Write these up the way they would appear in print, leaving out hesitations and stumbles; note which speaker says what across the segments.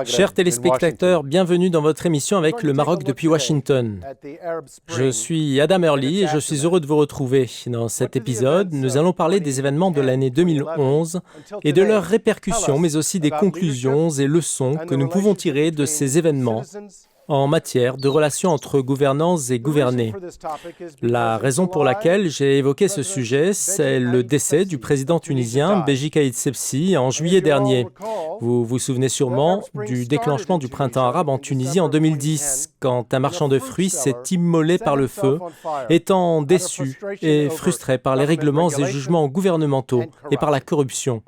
Speaker 1: Chers téléspectateurs, bienvenue dans votre émission avec le Maroc depuis Washington. Je suis Adam Early et je suis heureux de vous retrouver. Dans cet épisode, nous allons parler des événements de l'année 2011 et de leurs répercussions, mais aussi des conclusions et leçons que nous pouvons tirer de ces événements en matière de relations entre gouvernants et gouvernés. La raison pour laquelle j'ai évoqué ce sujet, c'est le décès du président tunisien Béji Caïd Sebsi en juillet dernier. Vous vous souvenez sûrement du déclenchement du printemps arabe en Tunisie en 2010, quand un marchand de fruits s'est immolé par le feu, étant déçu et frustré par les règlements et jugements gouvernementaux et par la corruption.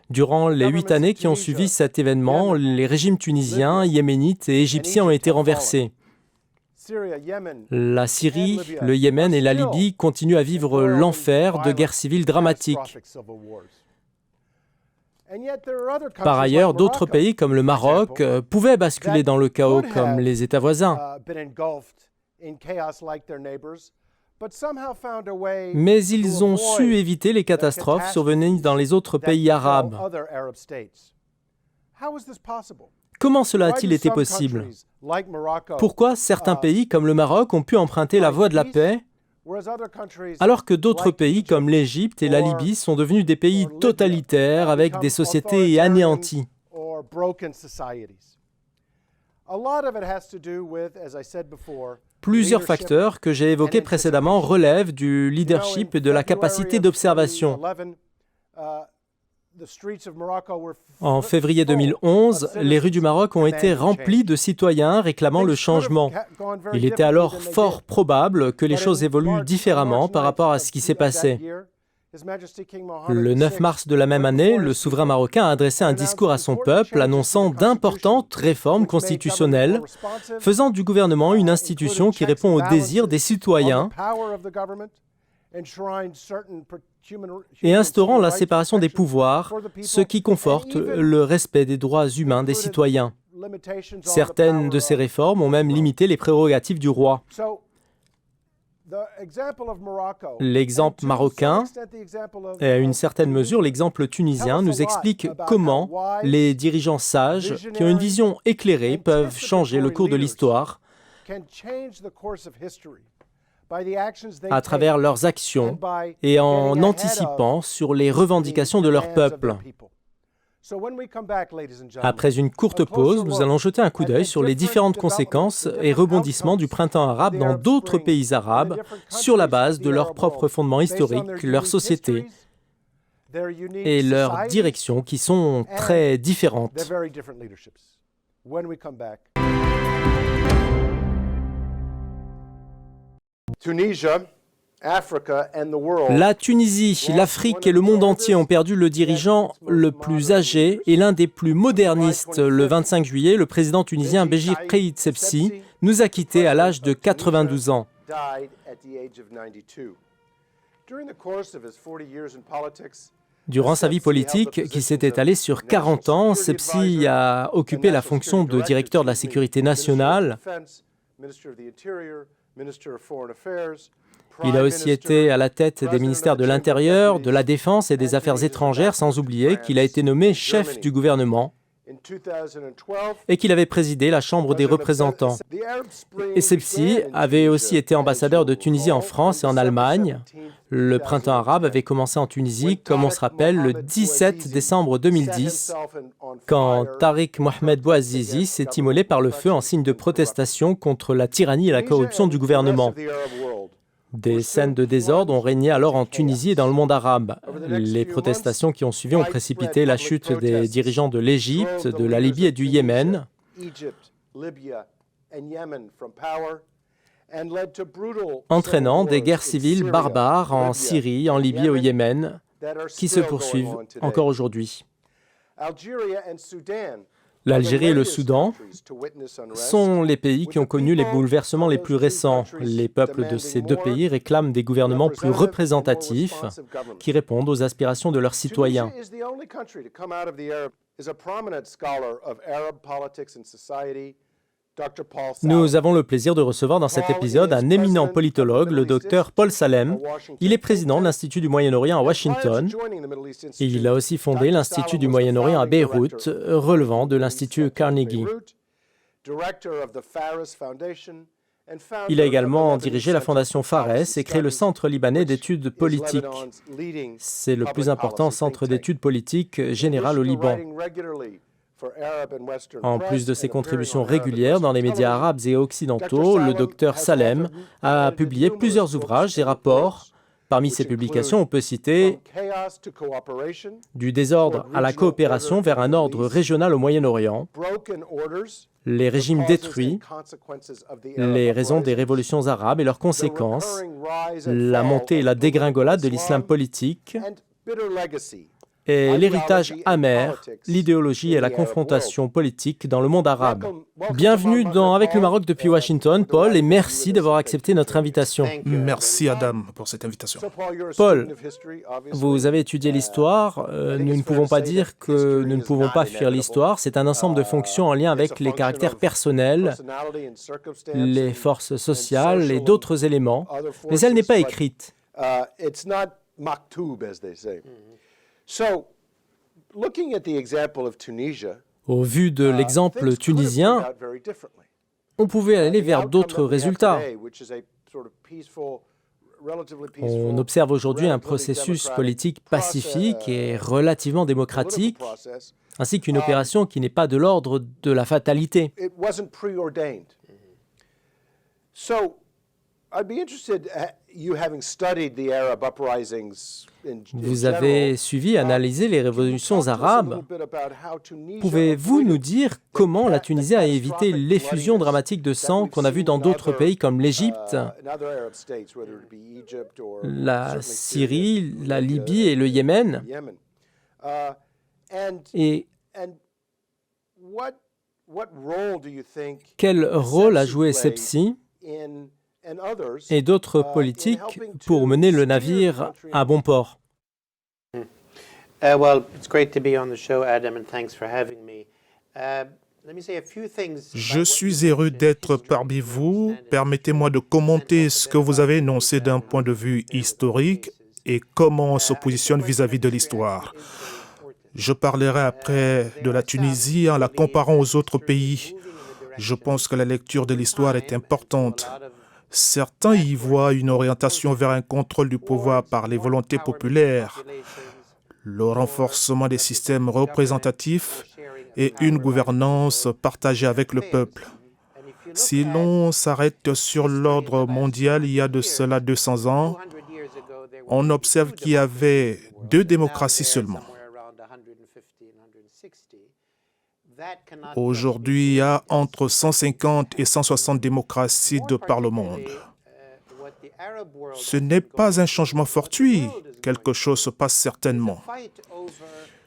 Speaker 1: Durant les 8 années qui ont suivi cet événement, les régimes tunisiens, yéménites et égyptiens ont été renversés. La Syrie, le Yémen et la Libye continuent à vivre l'enfer de guerres civiles dramatiques. Par ailleurs, d'autres pays comme le Maroc pouvaient basculer dans le chaos comme les États voisins. Mais ils ont su éviter les catastrophes survenues dans les autres pays arabes. Comment cela a-t-il été possible? Pourquoi certains pays comme le Maroc ont pu emprunter la voie de la paix, alors que d'autres pays comme l'Égypte et la Libye sont devenus des pays totalitaires avec des sociétés anéanties? Plusieurs facteurs que j'ai évoqués précédemment relèvent du leadership et de la capacité d'observation. En février 2011, les rues du Maroc ont été remplies de citoyens réclamant le changement. Il était alors fort probable que les choses évoluent différemment par rapport à ce qui s'est passé. Le 9 mars de la même année, le souverain marocain a adressé un discours à son peuple annonçant d'importantes réformes constitutionnelles, faisant du gouvernement une institution qui répond aux désirs des citoyens et instaurant la séparation des pouvoirs, ce qui conforte le respect des droits humains des citoyens. Certaines de ces réformes ont même limité les prérogatives du roi. L'exemple marocain et à une certaine mesure l'exemple tunisien nous explique comment les dirigeants sages qui ont une vision éclairée peuvent changer le cours de l'histoire à travers leurs actions et en anticipant sur les revendications de leur peuple. Après une courte pause, nous allons jeter un coup d'œil sur les différentes conséquences et rebondissements du printemps arabe dans d'autres pays arabes sur la base de leurs propres fondements historiques, leur société et leurs directions qui sont très différentes. La Tunisie, l'Afrique et le monde entier ont perdu le dirigeant le plus âgé et l'un des plus modernistes. Le 25 juillet, le président tunisien Béji Caïd Sebsi nous a quittés à l'âge de 92 ans. Durant sa vie politique, qui s'est étalée sur 40 ans, Sebsi a occupé la fonction de directeur de la sécurité nationale. Il a aussi été à la tête des ministères de l'Intérieur, de la Défense et des Affaires étrangères, sans oublier qu'il a été nommé chef du gouvernement et qu'il avait présidé la Chambre des représentants. Et Sebsi avait aussi été ambassadeur de Tunisie en France et en Allemagne. Le printemps arabe avait commencé en Tunisie, comme on se rappelle, le 17 décembre 2010, quand Tariq Mohamed Bouazizi s'est immolé par le feu en signe de protestation contre la tyrannie et la corruption du gouvernement. Des scènes de désordre ont régné alors en Tunisie et dans le monde arabe. Les protestations qui ont suivi ont précipité la chute des dirigeants de l'Égypte, de la Libye et du Yémen, entraînant des guerres civiles barbares en Syrie, en Libye et au Yémen, qui se poursuivent encore aujourd'hui. L'Algérie et le Soudan sont les pays qui ont connu les bouleversements les plus récents. Les peuples de ces deux pays réclament des gouvernements plus représentatifs qui répondent aux aspirations de leurs citoyens. Nous avons le plaisir de recevoir dans cet épisode un éminent politologue, le docteur Paul Salem. Il est président de l'Institut du Moyen-Orient à Washington et il a aussi fondé l'Institut du Moyen-Orient à Beyrouth, relevant de l'Institut Carnegie. Il a également dirigé la fondation Fares et créé le Centre libanais d'études politiques. C'est le plus important centre d'études politiques générales au Liban. En plus de ses contributions régulières dans les médias arabes et occidentaux, le docteur Salem a publié plusieurs ouvrages et rapports. Parmi ses publications, on peut citer « Du désordre à la coopération vers un ordre régional au Moyen-Orient »,« Les régimes détruits »,« Les raisons des révolutions arabes et leurs conséquences »,« La montée et la dégringolade de l'islam politique » et l'héritage amer, l'idéologie et la confrontation politique dans le monde arabe. Bienvenue dans Avec le Maroc depuis Washington, Paul, et merci d'avoir accepté notre invitation.
Speaker 2: Merci Adam pour cette invitation.
Speaker 1: Paul, vous avez étudié l'histoire. Nous ne pouvons pas dire que nous ne pouvons pas fuir l'histoire. C'est un ensemble de fonctions en lien avec les caractères personnels, les forces sociales et d'autres éléments, mais elle n'est pas écrite. Au vu de l'exemple tunisien, on pouvait aller vers d'autres résultats. On observe aujourd'hui un processus politique pacifique et relativement démocratique, ainsi qu'une opération qui n'est pas de l'ordre de la fatalité. Vous avez suivi et analysé les révolutions arabes. Pouvez-vous nous dire comment la Tunisie a évité l'effusion dramatique de sang qu'on a vu dans d'autres pays comme l'Égypte, la Syrie, la Libye et le Yémen? Et quel rôle a joué Sepsi et d'autres politiques pour mener le navire à bon port?
Speaker 2: Je suis heureux d'être parmi vous. Permettez-moi de commenter ce que vous avez énoncé d'un point de vue historique et comment on se positionne vis-à-vis de l'histoire. Je parlerai après de la Tunisie en la comparant aux autres pays. Je pense que la lecture de l'histoire est importante. Certains y voient une orientation vers un contrôle du pouvoir par les volontés populaires, le renforcement des systèmes représentatifs et une gouvernance partagée avec le peuple. Si l'on s'arrête sur l'ordre mondial il y a de cela 200 ans, on observe qu'il y avait 2 démocraties seulement. Aujourd'hui, il y a entre 150 et 160 démocraties de par le monde. Ce n'est pas un changement fortuit, quelque chose se passe certainement.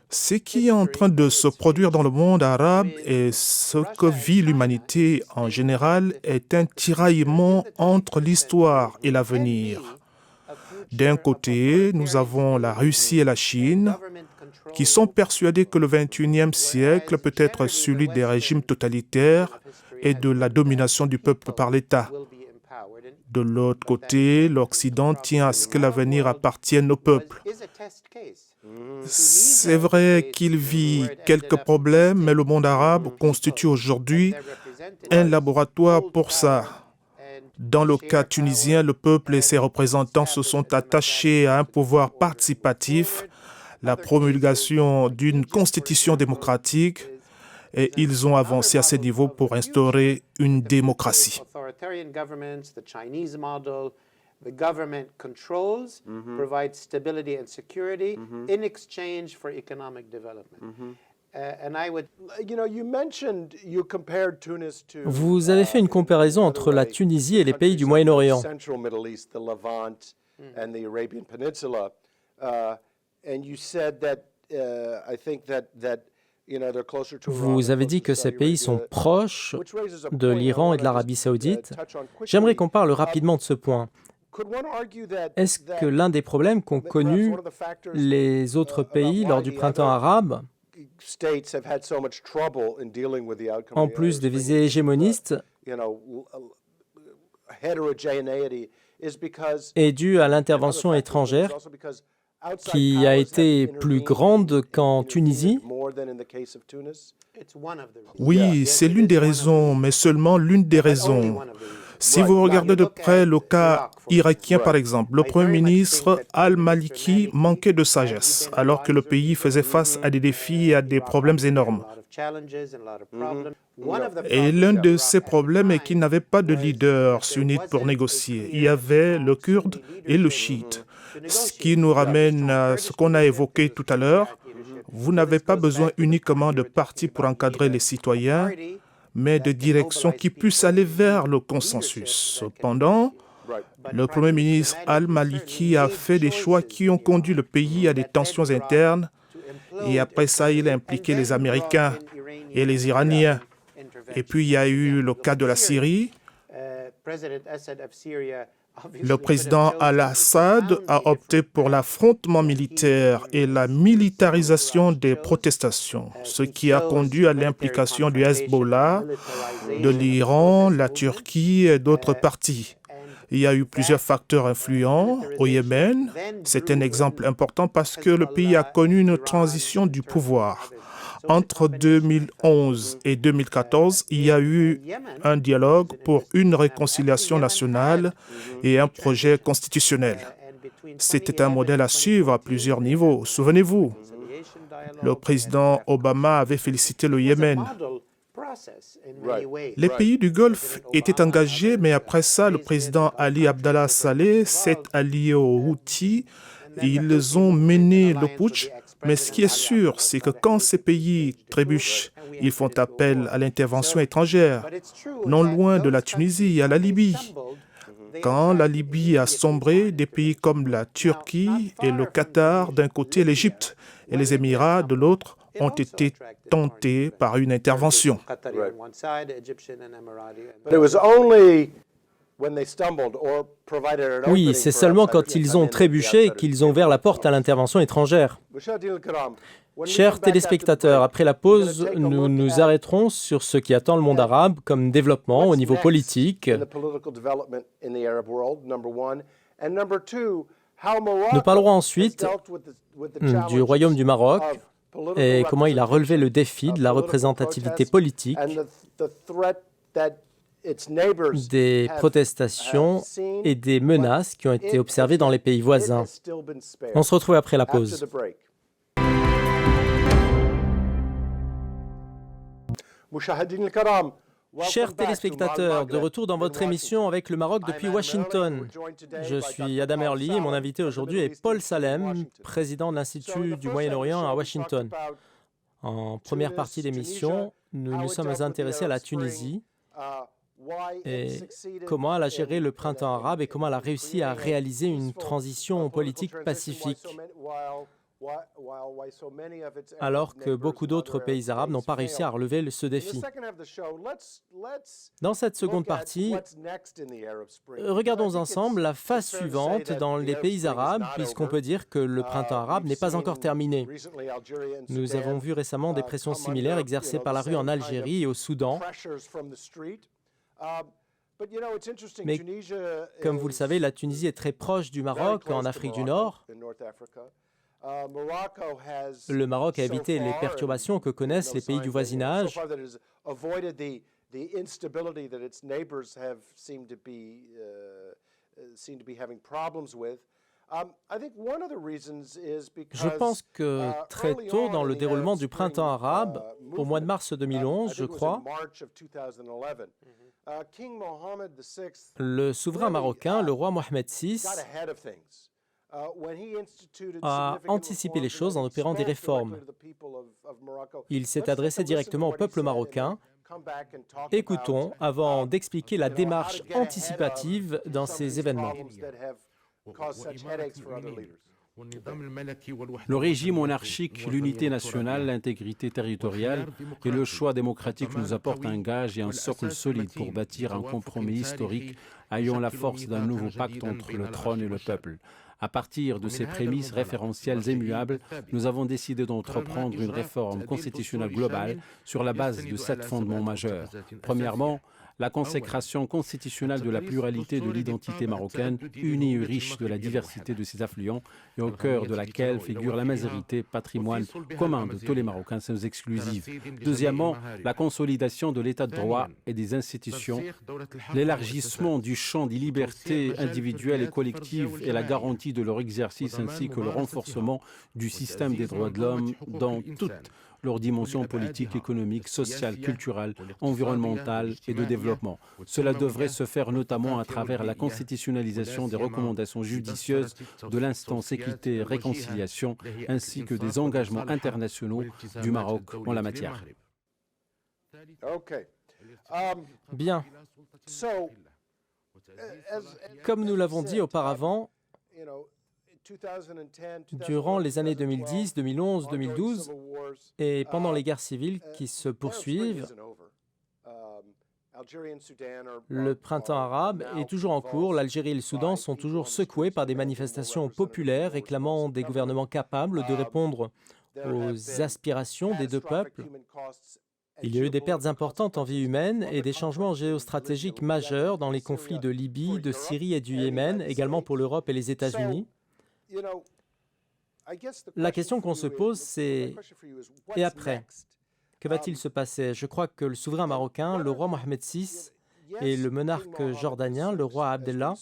Speaker 2: Ce qui est en train de se produire dans le monde arabe et ce que vit l'humanité en général est un tiraillement entre l'histoire et l'avenir. D'un côté, nous avons la Russie et la Chine, qui sont persuadés que le XXIe siècle peut être celui des régimes totalitaires et de la domination du peuple par l'État. De l'autre côté, l'Occident tient à ce que l'avenir appartienne au peuple. C'est vrai qu'il vit quelques problèmes, mais le monde arabe constitue aujourd'hui un laboratoire pour ça. Dans le cas tunisien, le peuple et ses représentants se sont attachés à un pouvoir participatif, la promulgation d'une constitution démocratique, et ils ont avancé à ce niveau pour instaurer une démocratie.
Speaker 3: The government controls, provides stability and security in exchange for economic development.
Speaker 1: Vous avez fait une comparaison entre la Tunisie et les pays du Moyen-Orient. Vous avez dit que ces pays sont proches de l'Iran et de l'Arabie saoudite. J'aimerais qu'on parle rapidement de ce point. Est-ce que l'un des problèmes qu'ont connus les autres pays lors du printemps arabe En plus des visées hégémonistes, est due à l'intervention étrangère qui a été plus grande qu'en Tunisie.
Speaker 2: Oui, c'est l'une des raisons, mais seulement l'une des raisons. Si vous regardez de près le cas irakien, par exemple, le Premier ministre Al-Maliki manquait de sagesse, alors que le pays faisait face à des défis et à des problèmes énormes. Et l'un de ces problèmes est qu'il n'avait pas de leader sunnite pour négocier. Il y avait le kurde et le chiite. Ce qui nous ramène à ce qu'on a évoqué tout à l'heure. Vous n'avez pas besoin uniquement de partis pour encadrer les citoyens, mais de directions qui puissent aller vers le consensus. Cependant, le Premier ministre Al-Maliki a fait des choix qui ont conduit le pays à des tensions internes, et après ça, il a impliqué les Américains et les Iraniens. Et puis, il y a eu le cas de la Syrie. Le président Al-Assad a opté pour l'affrontement militaire et la militarisation des protestations, ce qui a conduit à l'implication du Hezbollah, de l'Iran, la Turquie et d'autres partis. Il y a eu plusieurs facteurs influents. Au Yémen, c'est un exemple important parce que le pays a connu une transition du pouvoir. Entre 2011 et 2014, il y a eu un dialogue pour une réconciliation nationale et un projet constitutionnel. C'était un modèle à suivre à plusieurs niveaux. Souvenez-vous, le président Obama avait félicité le Yémen. Les pays du Golfe étaient engagés, mais après ça, le président Ali Abdallah Saleh s'est allié aux Houthis. Ils ont mené le putsch. Mais ce qui est sûr, c'est que quand ces pays trébuchent, ils font appel à l'intervention étrangère. Non loin de la Tunisie, il y a la Libye. Quand la Libye a sombré, des pays comme la Turquie et le Qatar d'un côté, l'Égypte et les Émirats de l'autre ont été tentés par une intervention.
Speaker 1: Oui, c'est seulement quand ils ont trébuché qu'ils ont ouvert la porte à l'intervention étrangère. Chers téléspectateurs, après la pause, nous nous arrêterons sur ce qui attend le monde arabe comme développement au niveau politique. Nous parlerons ensuite du Royaume du Maroc et comment il a relevé le défi de la représentativité politique, des protestations et des menaces qui ont été observées dans les pays voisins. On se retrouve après la pause. Chers téléspectateurs, de retour dans votre émission avec le Maroc depuis Washington. Je suis Adam Early et mon invité aujourd'hui est Paul Salem, président de l'Institut du Moyen-Orient à Washington. En première partie d'émission, nous nous sommes intéressés à la Tunisie et comment elle a géré le printemps arabe et comment elle a réussi à réaliser une transition politique pacifique, alors que beaucoup d'autres pays arabes n'ont pas réussi à relever ce défi. Dans cette seconde partie, regardons ensemble la phase suivante dans les pays arabes, puisqu'on peut dire que le printemps arabe n'est pas encore terminé. Nous avons vu récemment des pressions similaires exercées par la rue en Algérie et au Soudan. Mais comme vous le savez, la Tunisie est très proche du Maroc en Afrique du Nord. Le Maroc a évité les perturbations que connaissent les pays du voisinage. Je pense que très tôt dans le déroulement du printemps arabe, au mois de mars 2011, je crois, le souverain marocain, le roi Mohamed VI, a anticipé les choses en opérant des réformes. Il s'est adressé directement au peuple marocain. Écoutons avant d'expliquer la démarche anticipative dans ces événements.
Speaker 4: Le régime monarchique, l'unité nationale, l'intégrité territoriale et le choix démocratique nous apportent un gage et un socle solide pour bâtir un compromis historique ayant la force d'un nouveau pacte entre le trône et le peuple. À partir de ces prémices référentielles immuables, nous avons décidé d'entreprendre une réforme constitutionnelle globale sur la base de 7 fondements majeurs. Premièrement, la consécration constitutionnelle de la pluralité de l'identité marocaine, unie et riche de la diversité de ses affluents, et au cœur de laquelle figure la majorité, patrimoine commun de tous les Marocains sans exclusive. Deuxièmement, la consolidation de l'état de droit et des institutions, l'élargissement du champ des libertés individuelles et collectives et la garantie de leur exercice ainsi que le renforcement du système des droits de l'homme dans toutes leurs dimensions politiques, économiques, sociales, culturelles, environnementales et de développement. Cela devrait se faire notamment à travers la constitutionnalisation des recommandations judicieuses de l'instance équité et réconciliation ainsi que des engagements internationaux du Maroc en la matière.
Speaker 1: Bien. Comme nous l'avons dit auparavant, durant les années 2010, 2011, 2012 et pendant les guerres civiles qui se poursuivent, le printemps arabe est toujours en cours. L'Algérie et le Soudan sont toujours secoués par des manifestations populaires réclamant des gouvernements capables de répondre aux aspirations des deux peuples. Il y a eu des pertes importantes en vie humaine et des changements géostratégiques majeurs dans les conflits de Libye, de Syrie et du Yémen, également pour l'Europe et les États-Unis. La question qu'on se pose, c'est « et après ?» Que va-t-il se passer? Je crois que le souverain marocain, le roi Mohamed VI, et le monarque jordanien, le roi Abdallah,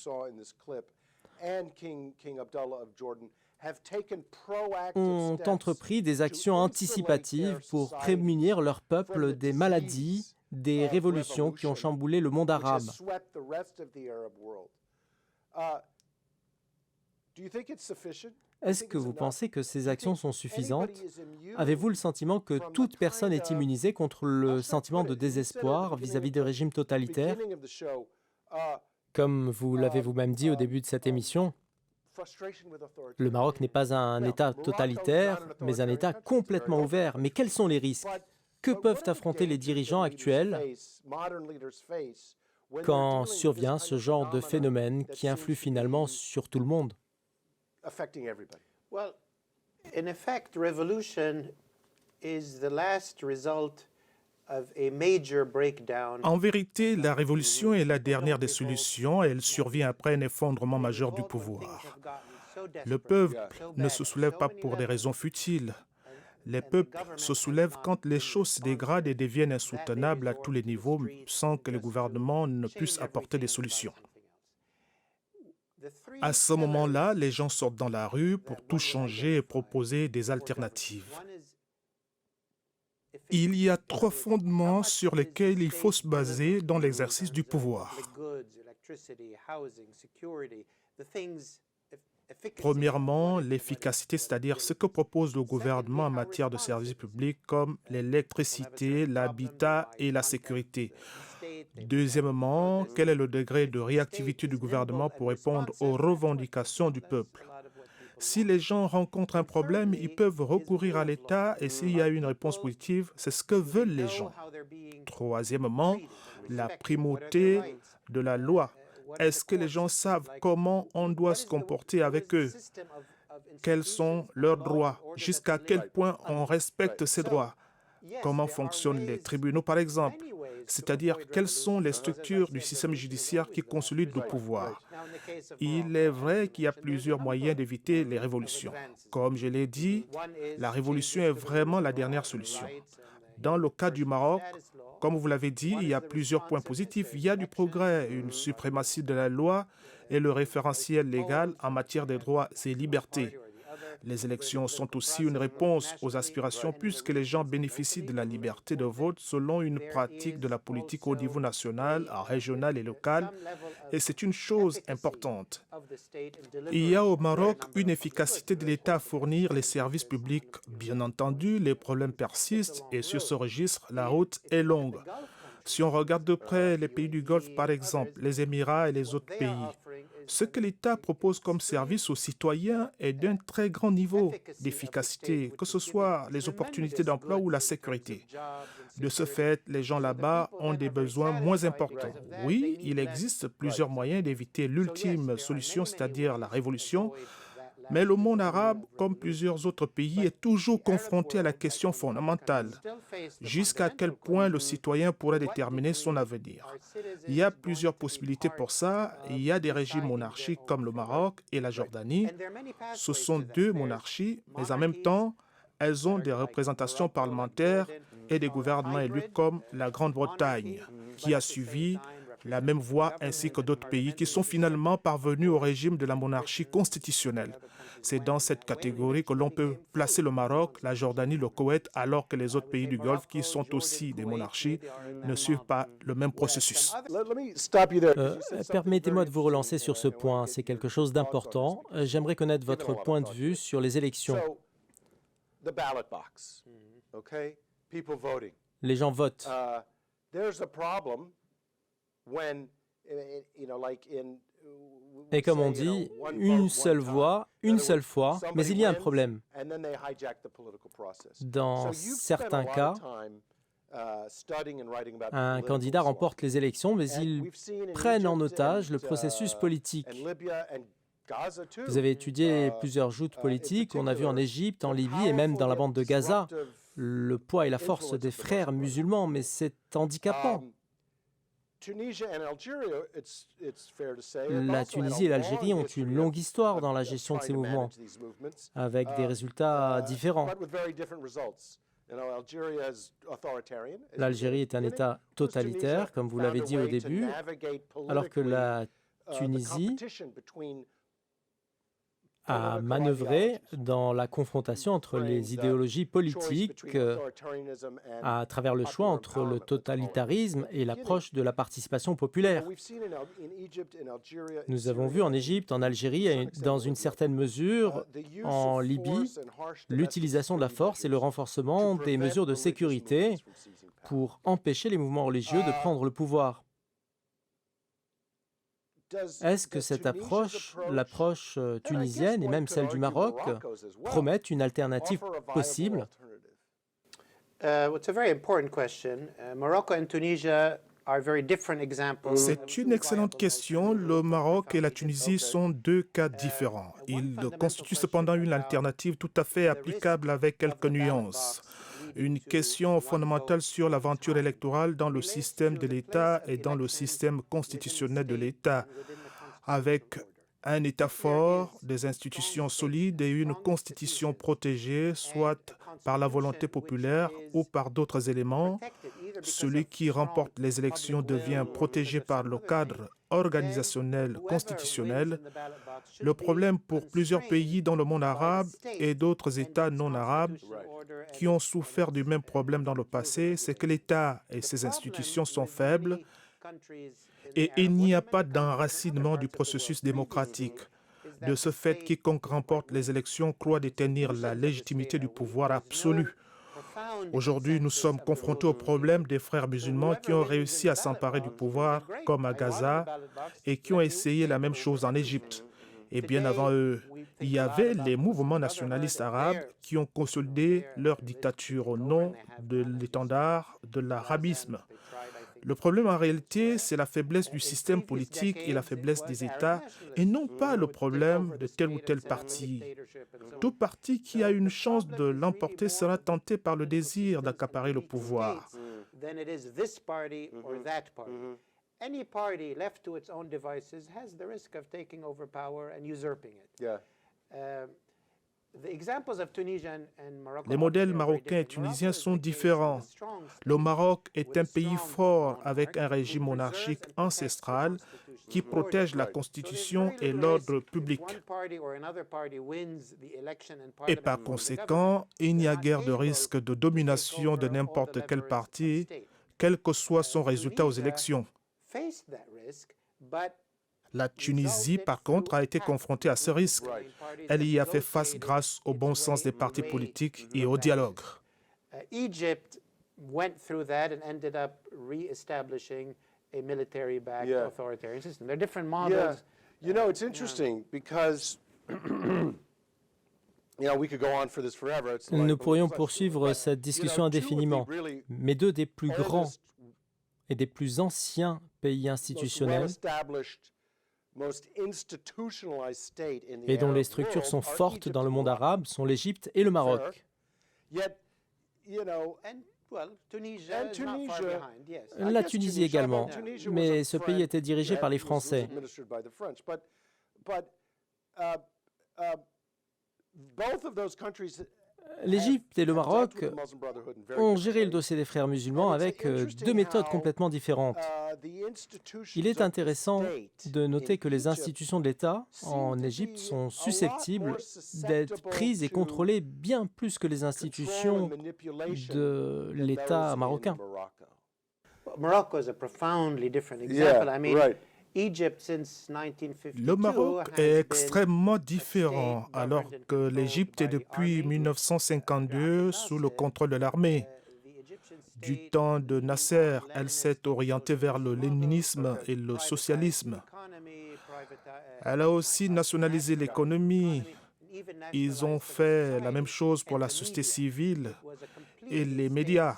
Speaker 1: ont entrepris des actions anticipatives pour prémunir leur peuple des maladies, des révolutions qui ont chamboulé le monde arabe. Est-ce que vous pensez que ces actions sont suffisantes? Avez-vous le sentiment que toute personne est immunisée contre le sentiment de désespoir vis-à-vis des régimes totalitaires? Comme vous l'avez vous-même dit au début de cette émission, le Maroc n'est pas un État totalitaire, mais un État complètement ouvert. Mais quels sont les risques? Que peuvent affronter les dirigeants actuels quand survient ce genre de phénomène qui influe finalement sur tout le monde?
Speaker 3: Well, in effect, revolution is the last result of a major breakdown.
Speaker 2: En vérité, la révolution est la dernière des solutions et elle survient après un effondrement majeur du pouvoir. Le peuple ne se soulève pas pour des raisons futiles. Les peuples se soulèvent quand les choses se dégradent et deviennent insoutenables à tous les niveaux sans que le gouvernement ne puisse apporter des solutions. À ce moment-là, les gens sortent dans la rue pour tout changer et proposer des alternatives. Il y a 3 fondements sur lesquels il faut se baser dans l'exercice du pouvoir. Premièrement, l'efficacité, c'est-à-dire ce que propose le gouvernement en matière de services publics comme l'électricité, l'habitat et la sécurité. Deuxièmement, quel est le degré de réactivité du gouvernement pour répondre aux revendications du peuple? Si les gens rencontrent un problème, ils peuvent recourir à l'État et s'il y a une réponse positive, c'est ce que veulent les gens. Troisièmement, la primauté de la loi. Est-ce que les gens savent comment on doit se comporter avec eux? Quels sont leurs droits? Jusqu'à quel point on respecte ces droits? Comment fonctionnent les tribunaux, par exemple? C'est-à-dire, quelles sont les structures du système judiciaire qui consolident le pouvoir? Il est vrai qu'il y a plusieurs moyens d'éviter les révolutions. Comme je l'ai dit, la révolution est vraiment la dernière solution. Dans le cas du Maroc, comme vous l'avez dit, il y a plusieurs points positifs. Il y a du progrès, une suprématie de la loi et le référentiel légal en matière des droits et libertés. Les élections sont aussi une réponse aux aspirations puisque les gens bénéficient de la liberté de vote selon une pratique de la politique au niveau national, régional et local, et c'est une chose importante. Il y a au Maroc une efficacité de l'État à fournir les services publics. Bien entendu, les problèmes persistent et sur ce registre, la route est longue. Si on regarde de près les pays du Golfe, par exemple, les Émirats et les autres pays, ce que l'État propose comme service aux citoyens est d'un très grand niveau d'efficacité, que ce soit les opportunités d'emploi ou la sécurité. De ce fait, les gens là-bas ont des besoins moins importants. Oui, il existe plusieurs moyens d'éviter l'ultime solution, c'est-à-dire la révolution, Mais le monde arabe, comme plusieurs autres pays, est toujours confronté à la question fondamentale. Jusqu'à quel point le citoyen pourrait déterminer son avenir? Il y a plusieurs possibilités pour ça. Il y a des régimes monarchiques comme le Maroc et la Jordanie. Ce sont deux monarchies, mais en même temps, elles ont des représentations parlementaires et des gouvernements élus comme la Grande-Bretagne, qui a suivi la même voie, ainsi que d'autres pays qui sont finalement parvenus au régime de la monarchie constitutionnelle. C'est dans cette catégorie que l'on peut placer le Maroc, la Jordanie, le Koweït, alors que les autres pays du Golfe, qui sont aussi des monarchies, ne suivent pas le même processus.
Speaker 1: Permettez-moi de vous relancer sur ce point, c'est quelque chose d'important. J'aimerais connaître votre point de vue sur les élections. Les gens votent. Et comme on dit, une seule voix, une seule fois, mais il y a un problème. Dans certains cas, un candidat remporte les élections, mais ils prennent en otage le processus politique. Vous avez étudié plusieurs joutes politiques, on a vu en Égypte, en Libye et même dans la bande de Gaza, le poids et la force des frères musulmans, mais c'est handicapant. La Tunisie et l'Algérie ont une longue histoire dans la gestion de ces mouvements, avec des résultats différents. L'Algérie est un État totalitaire, comme vous l'avez dit au début, alors que la Tunisie a manœuvré dans la confrontation entre les idéologies politiques à travers le choix entre le totalitarisme et l'approche de la participation populaire. Nous avons vu en Égypte, en Algérie et dans une certaine mesure en Libye l'utilisation de la force et le renforcement des mesures de sécurité pour empêcher les mouvements religieux de prendre le pouvoir. Est-ce que cette approche, l'approche tunisienne et même celle du Maroc, promettent une alternative possible?
Speaker 2: C'est une excellente question. Le Maroc et la Tunisie sont deux cas différents. Ils constituent cependant une alternative tout à fait applicable avec quelques nuances. Une question fondamentale sur l'aventure électorale dans le système de l'État et dans le système constitutionnel de l'État, avec un État fort, des institutions solides et une constitution protégée, soit par la volonté populaire ou par d'autres éléments. Celui qui remporte les élections devient protégé par le cadre organisationnel constitutionnel. Le problème pour plusieurs pays dans le monde arabe et d'autres États non arabes qui ont souffert du même problème dans le passé, c'est que l'État et ses institutions sont faibles et il n'y a pas d'enracinement du processus démocratique. De ce fait, quiconque remporte les élections croit détenir la légitimité du pouvoir absolu. Aujourd'hui, nous sommes confrontés au problème des frères musulmans qui ont réussi à s'emparer du pouvoir, comme à Gaza, et qui ont essayé la même chose en Égypte. Et bien avant eux, il y avait les mouvements nationalistes arabes qui ont consolidé leur dictature au nom de l'étendard de l'arabisme. Le problème en réalité, c'est la faiblesse du système politique et la faiblesse des États, et non pas le problème de tel ou tel parti. Tout parti qui a une chance de l'emporter sera tenté par le désir d'accaparer le pouvoir.
Speaker 3: Any party left to its own devices has the risk of taking over power and usurping it.
Speaker 2: Les modèles marocains et tunisiens sont différents. Le Maroc est un pays fort avec un régime monarchique ancestral qui protège la Constitution et l'ordre public. Et par conséquent, il n'y a guère de risque de domination de n'importe quel parti, quel que soit son résultat aux élections. La Tunisie, par contre, a été confrontée à ce risque. Elle y a fait face grâce au bon sens des partis politiques et au dialogue.
Speaker 3: Egypt went through that and ended up re-establishing a military-backed authoritarian system. There are different models.
Speaker 5: You know, it's interesting because
Speaker 1: Nous pourrions poursuivre cette discussion indéfiniment, mais deux des plus grands et des plus anciens pays institutionnels et dont les structures sont fortes dans le monde arabe sont l'Égypte et le Maroc. La Tunisie également, mais ce pays était dirigé par les Français. L'Égypte et le Maroc ont géré le dossier des frères musulmans avec deux méthodes complètement différentes. Il est intéressant de noter que les institutions de l'État en Égypte sont susceptibles d'être prises et contrôlées bien plus que les institutions de l'État marocain.
Speaker 3: Morocco is a profoundly different example. I mean, Egypt since 1952
Speaker 2: Le Maroc est extrêmement différent, alors que l'Égypte est depuis 1952 sous le contrôle de l'armée. Du temps de Nasser, elle s'est orientée vers le léninisme et le socialisme. Elle a aussi nationalisé l'économie. Ils ont fait la même chose pour la société civile et les médias.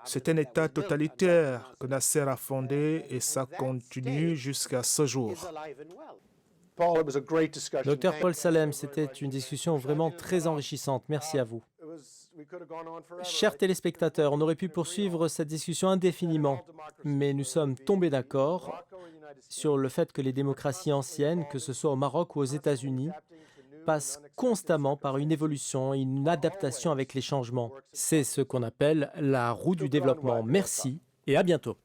Speaker 2: C'est un État totalitaire que Nasser a fondé et ça continue jusqu'à ce jour.
Speaker 1: Docteur Paul Salem, c'était une discussion vraiment très enrichissante. Merci à vous. Chers téléspectateurs, on aurait pu poursuivre cette discussion indéfiniment, mais nous sommes tombés d'accord sur le fait que les démocraties anciennes, que ce soit au Maroc ou aux États-Unis, passe constamment par une évolution, une adaptation avec les changements. C'est ce qu'on appelle la roue du développement. Merci et à bientôt.